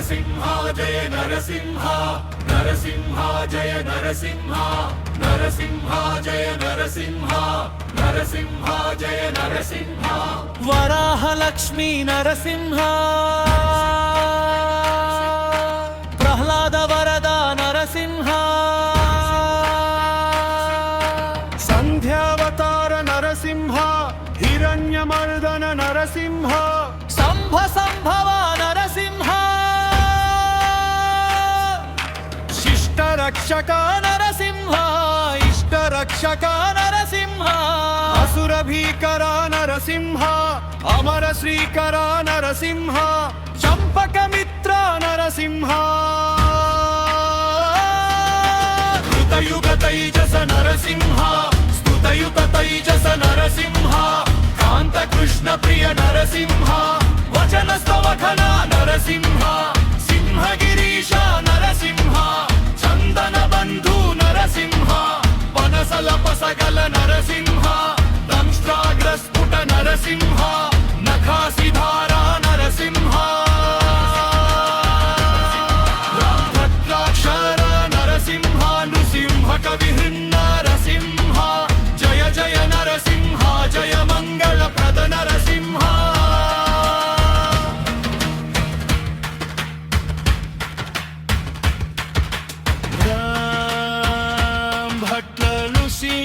నరసింహ జయ నరసింహ నరసింహ జయ నరసింహ నరసింహ జయ నరసింహ నరసింహ జయ నరసింహ వరాహ లక్ష్మీ నరసింహ ప్రహ్లాద వరద నరసింహ సంధ్యావతార నరసింహ హిరణ్యమర్దన నరసింహ సంభ సంభవ నరసింహ శిష్టరక్షక నరసింహ ఇష్టరక్షక నరసింహ అసుర భీకర నరసింహ అమర శ్రీకర నరసింహ చంపక మిత్ర నరసింహ ృతయుగ తైజస నరసింహ స్తుతయుత తైజస నరసింహ కాంత కృష్ణ ప్రియ నరసింహ వచన స్తవఖన నరసింహ సింహగిరీశ నరసింహ చందన బంధు నరసింహ పనసల పసగల నరసింహ దంష్ట్రాగ్రస్ఫుట నరసింహ నఖాసిధార నరసింహ రామభద్రాక్షర నరసింహ నృసింహ కవిహృన్న నరసింహ జయ జయ నరసింహ జయ మంగళప్రద నరసింహ రామ్ భట్ల ఋషి